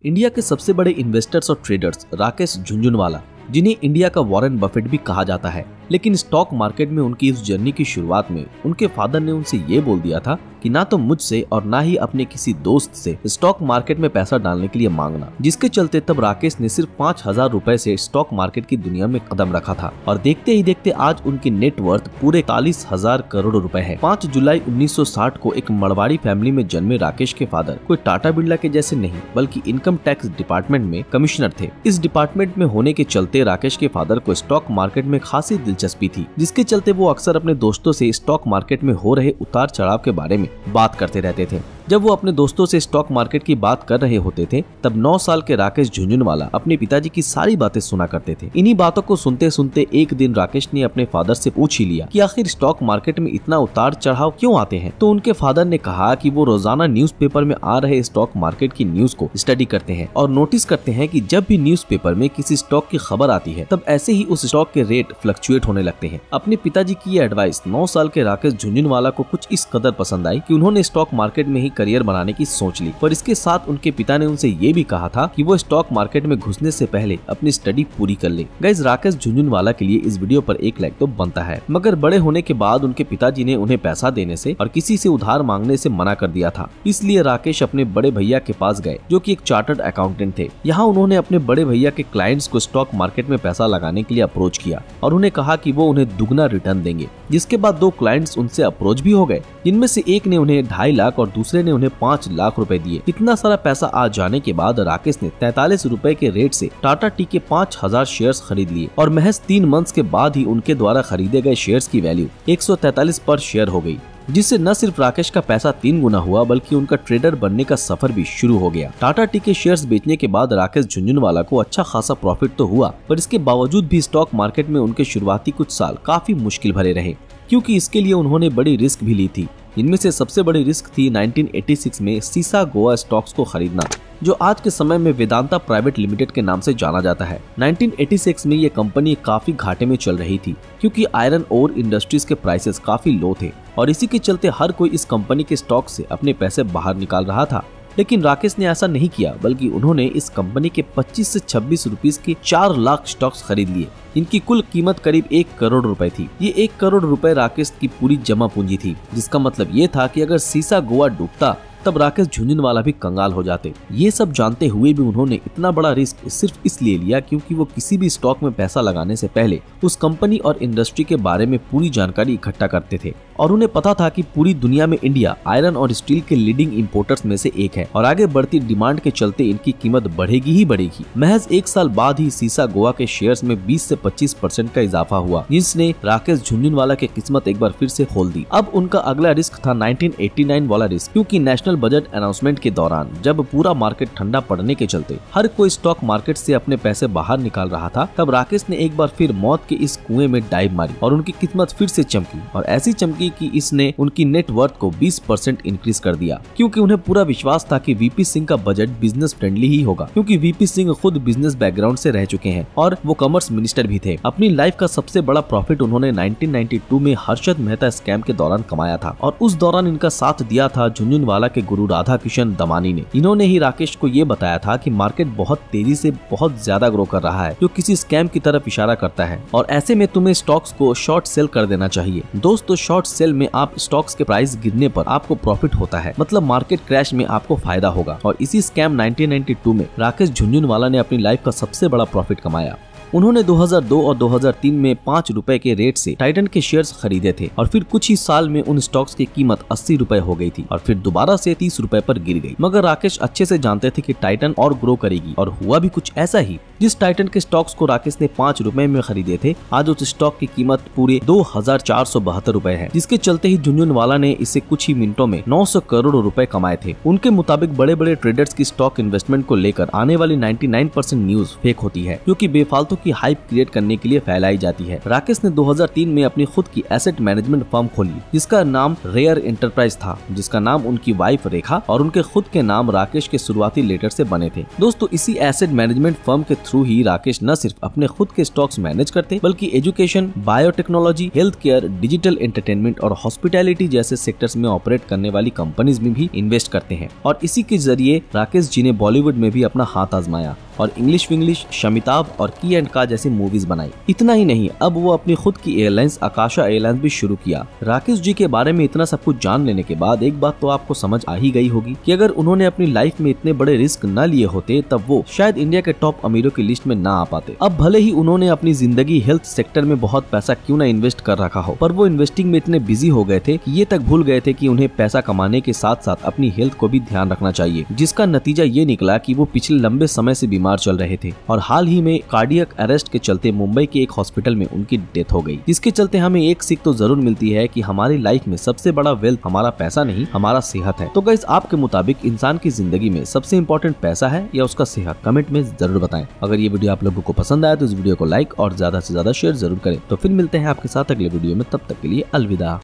India के सबसे बड़े इन्वेस्टर्स और ट्रेडर्स राकेश झुनझुनवाला, जिन्हें इंडिया का वॉरेन बफेट भी कहा जाता है, लेकिन स्टॉक मार्केट में उनकी इस जर्नी की शुरुआत में उनके फादर ने उनसे ये बोल दिया था कि ना तो मुझसे और ना ही अपने किसी दोस्त से स्टॉक मार्केट में पैसा डालने के लिए मांगना, जिसके चलते तब राकेश ने सिर्फ 5,000 रुपए से स्टॉक मार्केट की दुनिया में कदम रखा था और देखते ही देखते आज उनकी नेटवर्थ पूरे 41,000 करोड़ रुपए है। 5 जुलाई 1960 को एक मरवाड़ी फैमिली में जन्मे राकेश के फादर कोई टाटा बिरला के जैसे नहीं बल्कि इनकम टैक्स डिपार्टमेंट में कमिश्नर थे। इस डिपार्टमेंट में होने के चलते राकेश के फादर को स्टॉक मार्केट में खासी दिलचस्पी थी, जिसके चलते वो अक्सर अपने दोस्तों से स्टॉक मार्केट में हो रहे उतार चढ़ाव के बारे में बात करते रहते थे। जब वो अपने दोस्तों से स्टॉक मार्केट की बात कर रहे होते थे तब 9 साल के राकेश झुनझुनवाला अपने पिताजी की सारी बातें सुना करते थे। इन्हीं बातों को सुनते सुनते एक दिन राकेश ने अपने फादर से पूछ ही लिया कि आखिर स्टॉक मार्केट में इतना उतार चढ़ाव क्यों आते हैं। तो उनके फादर ने कहा कि वो रोजाना न्यूज़पेपर में आ रहे स्टॉक मार्केट की न्यूज को स्टडी करते हैं और नोटिस करते हैं कि जब भी न्यूज़पेपर में किसी स्टॉक की खबर आती है तब ऐसे ही उस स्टॉक के रेट फ्लक्चुएट होने लगते हैं। अपने पिताजी की ये एडवाइस 9 साल के राकेश झुनझुनवाला को कुछ इस कदर पसंद आई कि उन्होंने स्टॉक मार्केट में ही करियर बनाने की सोच ली। पर इसके साथ उनके पिता ने उनसे ये भी कहा था कि वो स्टॉक मार्केट में घुसने से पहले अपनी स्टडी पूरी कर ले। गाइस, राकेश झुनझुनवाला के लिए इस वीडियो पर 1 लाइक तो बनता है, मगर बड़े होने के बाद उनके पिताजी ने उन्हें पैसा देने से और किसी से उधार मांगने से मना कर दिया था। इसलिए राकेश अपने बड़े भैया के पास गए जो कि एक चार्टर्ड अकाउंटेंट थे। यहाँ उन्होंने अपने बड़े भैया के क्लाइंट्स को स्टॉक मार्केट में पैसा लगाने के लिए अप्रोच किया और उन्हें कहा कि वो उन्हें दुगना रिटर्न देंगे। जिसके बाद 2 क्लाइंट्स उनसे अप्रोच भी हो गए, जिनमें से एक ने उन्हें 2.5 लाख और दूसरे ने उन्हें 5 लाख रुपए दिए। इतना सारा पैसा आ जाने के बाद राकेश ने 43 रुपए के रेट से टाटा टी के 5,000 शेयर्स खरीद लिए और महज 3 मंथ्स के बाद ही उनके द्वारा खरीदे गए शेयर्स की वैल्यू 143 पर शेयर हो गई, जिससे न सिर्फ राकेश का पैसा 3 गुना हुआ बल्कि उनका ट्रेडर बनने का सफर भी शुरू हो गया। टाटा टी के शेयर्स बेचने के बाद राकेश झुनझुनवाला को अच्छा खासा प्रॉफिट तो हुआ, पर इसके बावजूद भी स्टॉक मार्केट में उनके शुरुआती कुछ साल काफी मुश्किल भरे रहे, क्योंकि इसके लिए उन्होंने बड़ी रिस्क भी ली थी। इनमें से सबसे बड़ी रिस्क थी 1986 में सीसा गोवा स्टॉक्स को खरीदना, जो आज के समय में वेदांता प्राइवेट लिमिटेड के नाम से जाना जाता है। 1986 में ये कंपनी काफी घाटे में चल रही थी, क्योंकि आयरन ओर इंडस्ट्रीज के प्राइसेस काफी लो थे और इसी के चलते हर कोई इस कंपनी के स्टॉक से अपने पैसे बाहर निकाल रहा था। लेकिन राकेश ने ऐसा नहीं किया, बल्कि उन्होंने इस कंपनी के 25 से 26 रुपीस के 4 लाख स्टॉक्स खरीद लिए। इनकी कुल कीमत करीब 1 करोड़ रुपए थी। ये 1 करोड़ रुपए राकेश की पूरी जमा पूंजी थी, जिसका मतलब ये था कि अगर सीसा गोवा डूबता तब राकेश झुनझुनवाला भी कंगाल हो जाते। ये सब जानते हुए भी उन्होंने इतना बड़ा रिस्क सिर्फ इसलिए लिया क्योंकि वो किसी भी स्टॉक में पैसा लगाने से पहले उस कंपनी और इंडस्ट्री के बारे में पूरी जानकारी इकट्ठा करते थे और उन्हें पता था कि पूरी दुनिया में इंडिया आयरन और स्टील के लीडिंग इंपोर्टर्स में से एक है और आगे बढ़ती डिमांड के चलते इनकी कीमत बढ़ेगी ही बढ़ेगी। महज 1 साल बाद ही सीसा गोवा के शेयर्स में 20 से 25% का इजाफा हुआ, जिसने राकेश झुनझुनवाला की किस्मत एक बार फिर से खोल दी। अब उनका अगला रिस्क था 1989 वाला रिस्क, क्योंकि नेशनल बजट अनाउंसमेंट के दौरान जब पूरा मार्केट ठंडा पड़ने के चलते हर कोई स्टॉक मार्केट से अपने पैसे बाहर निकाल रहा था, तब राकेश ने एक बार फिर मौत के इस कुएं में डाइव मारी और उनकी किस्मत फिर से चमकी और ऐसी चमकी कि इसने उनकी नेटवर्थ को 20% इंक्रीज कर दिया, क्योंकि उन्हें पूरा विश्वास था कि वीपी सिंह का बजट बिजनेस फ्रेंडली ही होगा, क्योंकि वीपी सिंह खुद बिजनेस बैकग्राउंड से रह चुके हैं और वो कॉमर्स मिनिस्टर भी थे। अपनी लाइफ का सबसे बड़ा प्रॉफिट उन्होंने 1992 में हर्षद मेहता स्कैम के दौरान कमाया था और उस दौरान इनका साथ दिया था झुनझुनवाला के गुरु राधा किशन दमानी ने। इन्होंने ही राकेश को ये बताया था कि मार्केट बहुत तेजी से बहुत ज्यादा ग्रो कर रहा है, जो किसी स्कैम की तरफ इशारा करता है और ऐसे में तुम्हें स्टॉक्स को शॉर्ट सेल कर देना चाहिए। दोस्तों, शॉर्ट सेल में आप स्टॉक्स के प्राइस गिरने पर आपको प्रॉफिट होता है, मतलब मार्केट क्रैश में आपको फायदा होगा और इसी स्कैम 1992 में राकेश झुनझुनवाला ने अपनी लाइफ का सबसे बड़ा प्रॉफिट कमाया। उन्होंने 2002 और 2003 में 5 रुपए के रेट से टाइटन के शेयर्स खरीदे थे और फिर कुछ ही साल में उन स्टॉक्स की कीमत 80 रुपए हो गई थी और फिर दोबारा से 30 रुपए पर गिर गई। मगर राकेश अच्छे से जानते थे कि टाइटन और ग्रो करेगी और हुआ भी कुछ ऐसा ही। जिस टाइटन के स्टॉक्स को राकेश ने 5 रुपए में खरीदे थे, आज उस स्टॉक की कीमत पूरे 2472 रुपए है, जिसके चलते ही झुनझुनवाला ने इससे कुछ ही मिनटों में 900 करोड़ रुपए कमाए थे। उनके मुताबिक बड़े बड़े ट्रेडर्स की स्टॉक इन्वेस्टमेंट को लेकर आने वाली 99% न्यूज फेक होती है, क्योंकि बेफालतू की हाइप क्रिएट करने के लिए फैलाई जाती है। राकेश ने 2003 में अपनी खुद की एसेट मैनेजमेंट फर्म खोली, जिसका नाम रेयर एंटरप्राइज था, जिसका नाम उनकी वाइफ रेखा और उनके खुद के नाम राकेश के शुरुआती लेटर से बने थे। दोस्तों, इसी एसेट मैनेजमेंट फर्म के थ्रू ही राकेश न सिर्फ अपने खुद के स्टॉक्स मैनेज करते बल्कि education, biotechnology, health care, digital entertainment और हॉस्पिटैलिटी जैसे सेक्टर्स में ऑपरेट करने वाली कंपनीज में भी इन्वेस्ट करते हैं। और इसी के जरिए राकेश जी ने बॉलीवुड में भी अपना हाथ आजमाया और इंग्लिश विंग्लिश, शमिताभ और की एंड का जैसी मूवीज बनाई। इतना ही नहीं, अब वो अपनी खुद की एयरलाइंस आकाशा एयरलाइंस भी शुरू किया। राकेश जी के बारे में इतना सब कुछ जान लेने के बाद एक बात तो आपको समझ आ ही गई होगी कि अगर उन्होंने अपनी लाइफ में इतने बड़े रिस्क न लिए होते तब वो शायद इंडिया के टॉप अमीरों की लिस्ट में ना आ पाते। अब भले ही उन्होंने अपनी जिंदगी हेल्थ सेक्टर में बहुत पैसा क्यों ना इन्वेस्ट कर रखा हो, पर वो इन्वेस्टिंग में इतने बिजी हो गए थे कि ये तक भूल गए थे कि उन्हें पैसा कमाने के साथ साथ अपनी हेल्थ को भी ध्यान रखना चाहिए, जिसका नतीजा ये निकला कि वो पिछले लंबे समय से बीमार चल रहे थे और हाल ही में कार्डियक अरेस्ट के चलते मुंबई के एक हॉस्पिटल में उनकी डेथ हो गई। जिसके चलते हमें एक सीख तो जरूर मिलती है कि हमारी लाइफ में सबसे बड़ा वेल्थ हमारा पैसा नहीं, हमारा सेहत है। तो गाइस, आपके मुताबिक इंसान की जिंदगी में सबसे इम्पोर्टेंट पैसा है या उसका सेहत? कमेंट में जरूर बताएं। अगर ये वीडियो आप लोगों को पसंद आया तो इस वीडियो को लाइक और ज्यादा से ज्यादा शेयर जरूर करें। तो फिर मिलते हैं आपके साथ अगले वीडियो में, तब तक के लिए अलविदा।